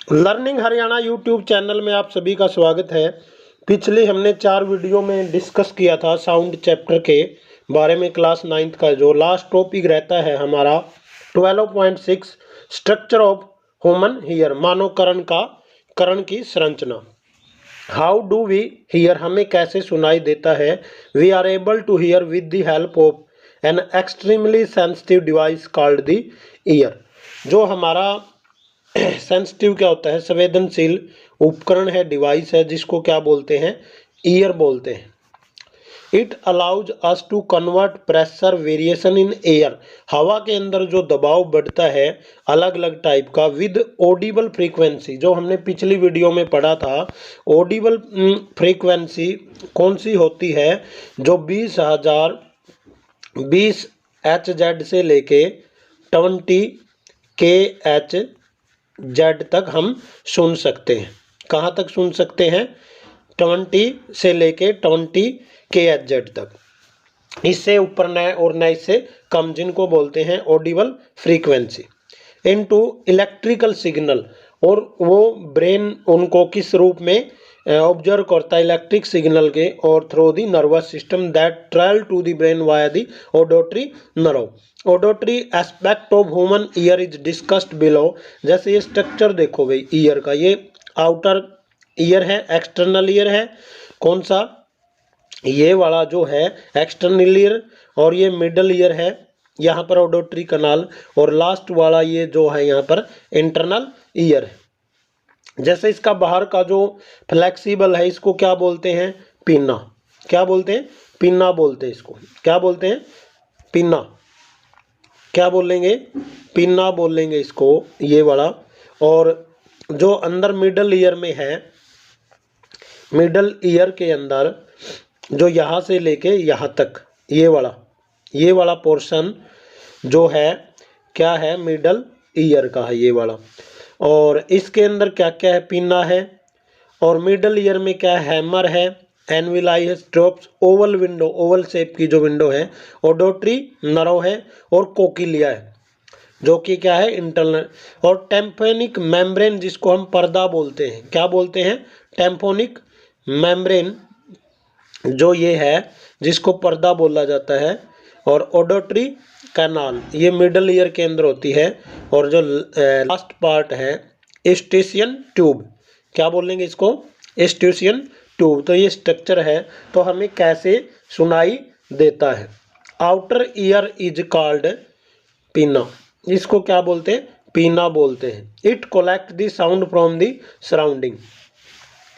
Learning Haryana YouTube channel में आप सभी का स्वागत है। पिछली हमने 4 वीडियो में डिस्कस किया था साउंड चैप्टर के बारे में। क्लास 9th का जो लास्ट टॉपिक रहता है हमारा 12.6 स्ट्रक्चर ऑफ ह्यूमन हियर, मानव कर्ण की संरचना। हाउ डू वी हियर, हमें कैसे सुनाई देता है। We are able to hear with the help of an extremely sensitive device called the ear. जो हमारा सेंसिटिव क्या होता है, संवेदनशील उपकरण है, डिवाइस है, जिसको क्या बोलते हैं, ईयर बोलते हैं। It allows us to convert pressure variation in air, हवा के अंदर जो दबाव बढ़ता है अलग अलग टाइप का, विद ऑडिबल फ्रीक्वेंसी। जो हमने पिछली वीडियो में पढ़ा था, ऑडिबल फ्रीक्वेंसी कौन सी होती है, जो 20 HZ से लेके 20 kHz तक हम सुन सकते हैं। कहाँ तक सुन सकते हैं, 20 से लेके 20 kHz तक। इससे ऊपर न और न इससे कम, जिनको बोलते हैं Audible frequency. Into electrical signal, और वो ब्रेन उनको किस रूप में ऑब्जर्व करता है, इलेक्ट्रिक सिग्नल के, और through the nervous system that travel to the brain via the auditory nerve. Auditory aspect of human ear is discussed below. जैसे ये स्ट्रक्चर देखो भाई ईयर का, ये आउटर ईयर है, एक्सटर्नल ईयर है, कौन सा, ये वाला जो है एक्सटर्नल ईयर, और ये मिडल ईयर है यहाँ पर ऑडिटरी कनाल, और लास्ट वाला ये जो है यहाँ पर इंटरनल ईयर है। जैसे इसका बाहर का जो फ्लेक्सिबल है, इसको क्या बोलते हैं, पिन्ना। क्या बोलते हैं, पिन्ना बोलते हैं इसको। क्या बोलते हैं, पिन्ना। क्या बोलेंगे, पिन्ना बोलेंगे इसको, ये वाला। और जो अंदर मिडल ईयर में है, मिडल ईयर के अंदर जो यहाँ से लेके यहाँ तक, ये वाला पोर्शन जो है क्या है, मिडल ईयर का है ये वाला। और इसके अंदर क्या क्या है, पिन्ना है, और मिडल ईयर में क्या है, हैमर है, एनविलाई है, स्ट्रोप्स, ओवल विंडो, ओवल शेप की जो विंडो है, ऑडिटरी नर्व है, और कोकिलिया है जो कि क्या है, इंटरनल, और टेम्पोनिक मेम्ब्रेन जिसको हम पर्दा बोलते हैं। क्या बोलते हैं, टेम्पोनिक मेम्ब्रेन जो ये है जिसको पर्दा बोला जाता है, और ऑडिटरी कैनाल ये मिडल ईयर के अंदर होती है। और जो लास्ट पार्ट है एस्ट्यूसियन ट्यूब, क्या बोलेंगे इसको, एस्ट्यूसियन ट्यूब। तो ये स्ट्रक्चर है, तो हमें कैसे सुनाई देता है। आउटर ईयर इज कॉल्ड पिना, इसको क्या बोलते हैं, पिना बोलते हैं। It collect the sound from the surrounding,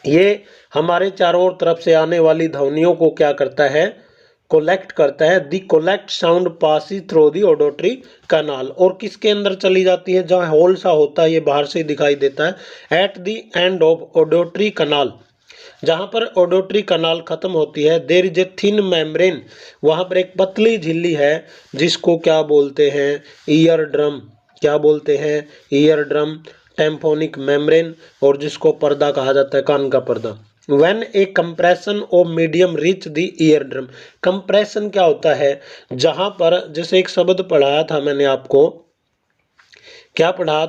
ये हमारे चारों ओर तरफ से आने वाली ध्वनियों को क्या करता है, कोलेक्ट करता है। The collect sound passes through the auditory canal, और किसके अंदर चली जाती है, जहाँ होल सा होता है, ये बाहर से दिखाई देता है। At the end of auditory canal, जहाँ पर ऑडिटरी कैनाल खत्म होती है, there is a thin membrane, वहाँ पर एक पतली झिल्ली है जिसको क्या बोलते हैं, ईयर ड्रम। क्या बोलते हैं, ईयर ड्रम, टेम्पोनिक मेम्ब्रेन, और जिसको पर्दा कहा जाता है, कान का पर्दा। When A compression of medium reach the ear drum, compression क्या होता है, जहां पर, जैसे एक शब्द पढ़ाया था मैंने आपको, क्या पढ़ाया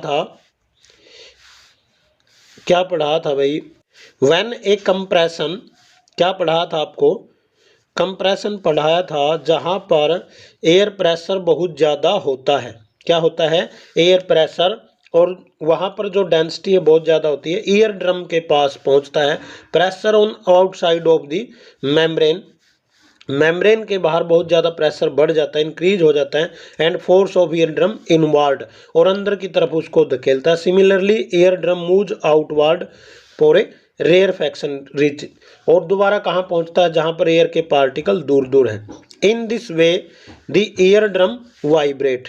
था भाई, when ए कंप्रेशन, क्या पढ़ाया था आपको, कंप्रेशन पढ़ाया था जहां पर एयर प्रेशर बहुत ज़्यादा होता है। क्या होता है, एयर प्रेशर, और वहाँ पर जो डेंसिटी है बहुत ज़्यादा होती है, ईयर ड्रम के पास पहुँचता है। Pressure on outside of the membrane, membrane के बाहर बहुत ज़्यादा प्रेशर बढ़ जाता है, इंक्रीज हो जाता है। And force of ear drum inward, और अंदर की तरफ उसको धकेलता है। Similarly ear drum moves outward for a rarefaction reach, और दोबारा कहाँ पहुँचता है, जहाँ पर एयर के पार्टिकल दूर दूर हैं। इन this way the ear drum vibrate,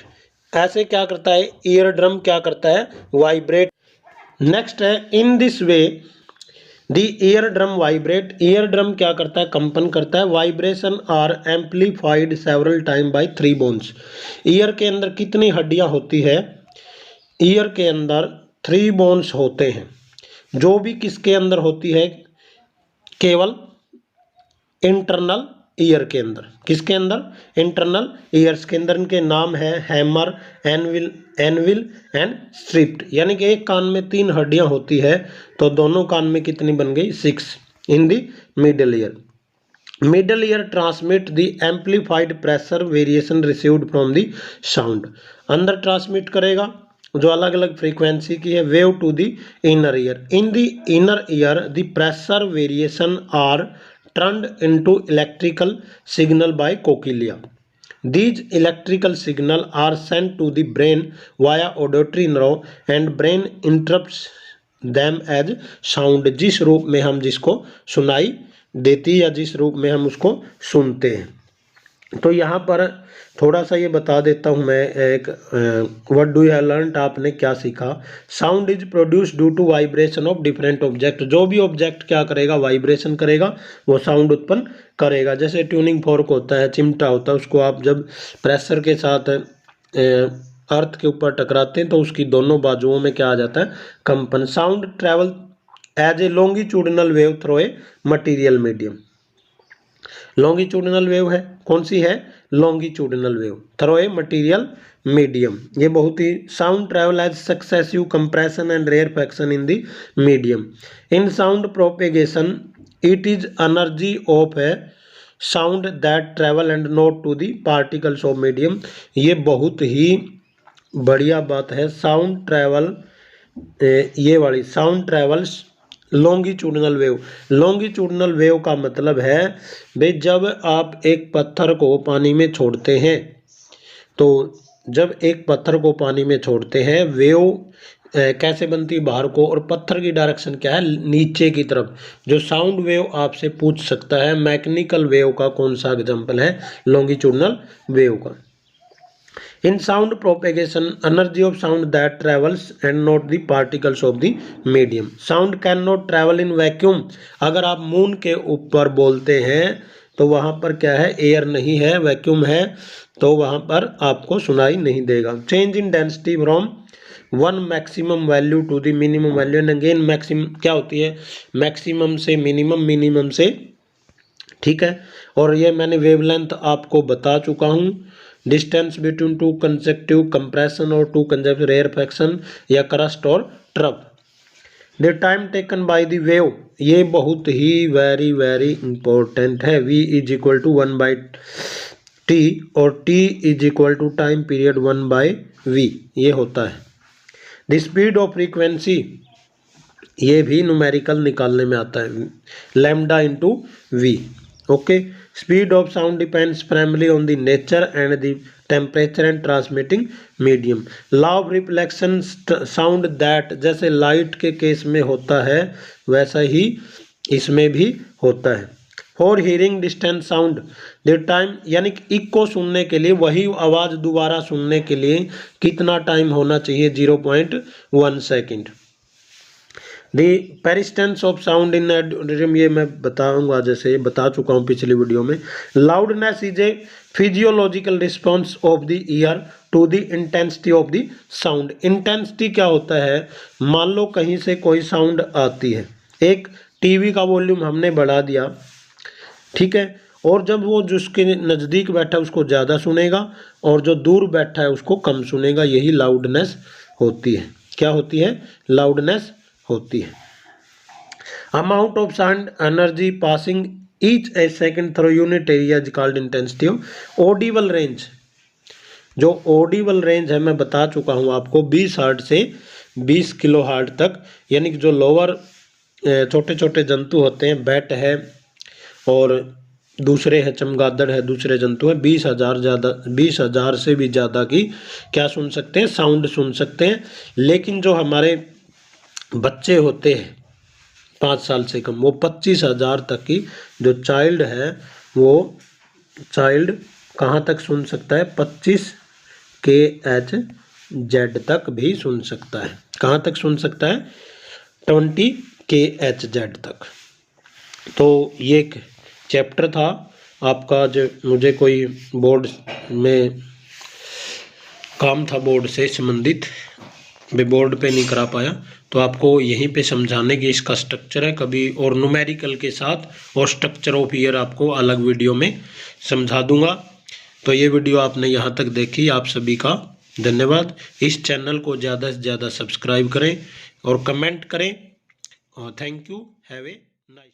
ऐसे क्या करता है, ईयर ड्रम क्या करता है, वाइब्रेट। नेक्स्ट है in this way the ear drum vibrate, ear drum क्या करता है, कंपन करता है। Vibration are amplified several time by 3 bones, ear के अंदर कितनी हड्डियां होती है, ईयर के अंदर 3 बोन्स होते हैं, जो भी किसके अंदर होती है, केवल इंटरनल ईयर के अंदर, किसके अंदर, इंटरनल ईयर्स के अंदर। इनके नाम है हैमर, एनविल एंड स्ट्रिप्ड। यानी कि एक कान में 3 हड्डियां होती है तो दोनों कान में कितनी बन गई, 6 in the middle ear. Middle ear transmit the amplified pressure variation received from the sound. अंदर ट्रांसमिट करेगा जो अलग अलग फ्रीक्वेंसी की है wave to the inner ear. In the inner ear the pressure variation are turned into electrical signal by cochlea. These electrical signal are sent to the brain via auditory nerve and brain interprets them as sound। जिस रूप में हम जिसको सुनाई देती या जिस रूप में हम उसको सुनते हैं। तो यहाँ पर थोड़ा सा ये बता देता हूँ मैं, एक व्हाट डू यू लर्न, आपने क्या सीखा। Sound is produce due to vibration of different object. जो भी ऑब्जेक्ट क्या करेगा, वाइब्रेशन करेगा, वो साउंड उत्पन्न करेगा। जैसे ट्यूनिंग फोर्क होता है, चिमटा होता है, उसको आप जब प्रेशर के साथ अर्थ के ऊपर टकराते हैं तो उसकी दोनों बाजुओं में क्या आ जाता है, कंपन। Sound travel as a longitudinal wave through a material medium. Longitudinal wave है, कौन सी है, longitudinal wave through a material medium. ये बहुत ही sound travel as successive compression and rarefaction in the medium. In sound propagation it is energy of a sound that travel and not to the particles of medium. ये बहुत ही बढ़िया बात है। Sound travel, ये वाली sound travels longitudinal wave. Longitudinal wave का मतलब है भाई जब आप एक पत्थर को पानी में छोड़ते हैं, तो जब एक पत्थर को पानी में छोड़ते हैं वेव कैसे बनती है, बाहर को, और पत्थर की डायरेक्शन क्या है, नीचे की तरफ। जो साउंड वेव आपसे पूछ सकता है मैकेनिकल वेव का कौन सा एग्जाम्पल है, लॉन्गिट्यूडिनल वेव का। In sound propagation, energy of sound that travels and not the particles of the medium. Sound cannot travel in vacuum. अगर आप मून के ऊपर बोलते हैं तो वहाँ पर क्या है, एयर नहीं है, वैक्यूम है, तो वहाँ पर आपको सुनाई नहीं देगा। Change in density from one maximum value to the minimum value. And again maximum क्या होती है, मैक्सिमम से मिनिमम, मिनिमम से, ठीक है। और ये मैंने वेवलेंथ आपको बता चुका हूँ। Distance between two consecutive compression और टू कंसेक्टिव रेयरफैक्शन या क्रस्ट और trough. The time taken by the wave, ये बहुत ही वेरी वेरी इंपॉर्टेंट है। v is equal to 1/t और t is equal to time period 1/v, ये होता है। द स्पीड ऑफ फ्रीक्वेंसी, ये भी न्यूमेरिकल निकालने में आता है, lambda into v। Okay, speed of sound depends primary on the nature and the temperature and transmitting medium. Law of reflection sound that, जैसे लाइट के केस में होता है वैसा ही इसमें भी होता है। For hearing distance sound the time, यानी कि इको सुनने के लिए, वही आवाज़ दोबारा सुनने के लिए कितना टाइम होना चाहिए, 0.1 second. The persistence of sound in auditorium, ये मैं बताऊंगा, जैसे बता चुका हूँ पिछली वीडियो में। Loudness is a physiological response of the ear to the intensity of the sound. Intensity क्या होता है, मान लो कहीं से कोई साउंड आती है, एक टीवी का वॉल्यूम हमने बढ़ा दिया, ठीक है, और जब वो जिसके नज़दीक बैठा है उसको ज़्यादा सुनेगा और जो दूर बैठा है उसको कम सुनेगा, यही लाउडनेस होती है। क्या होती है, लाउडनेस होती है। Amount of sound energy passing each A second through unit area is called intensity of Audible range. जो ऑडिबल रेंज है मैं बता चुका हूँ आपको, 20 हर्ट्ज से 20 किलो हर्ट्ज तक, यानी कि जो लोअर छोटे छोटे जंतु होते हैं, बैट है और दूसरे है चमगादड़ है, दूसरे जंतु है, 20,000 से भी ज़्यादा की क्या सुन सकते हैं, साउंड सुन सकते हैं। लेकिन जो हमारे बच्चे होते हैं 5 साल से कम, वो 25,000 तक की, जो चाइल्ड है वो चाइल्ड कहाँ तक सुन सकता है, 25 kHz तक भी सुन सकता है। कहाँ तक सुन सकता है, 20 kHz तक। तो ये एक चैप्टर था आपका, जो मुझे कोई बोर्ड में काम था, बोर्ड से संबंधित, मैं बोर्ड पे नहीं करा पाया, तो आपको यहीं पे समझाने की इसका स्ट्रक्चर है कभी, और न्यूमेरिकल के साथ और स्ट्रक्चर ऑफ ईयर आपको अलग वीडियो में समझा दूंगा। तो ये वीडियो आपने यहाँ तक देखी, आप सभी का धन्यवाद। इस चैनल को ज़्यादा से ज़्यादा सब्सक्राइब करें और कमेंट करें। Thank you, have a nice.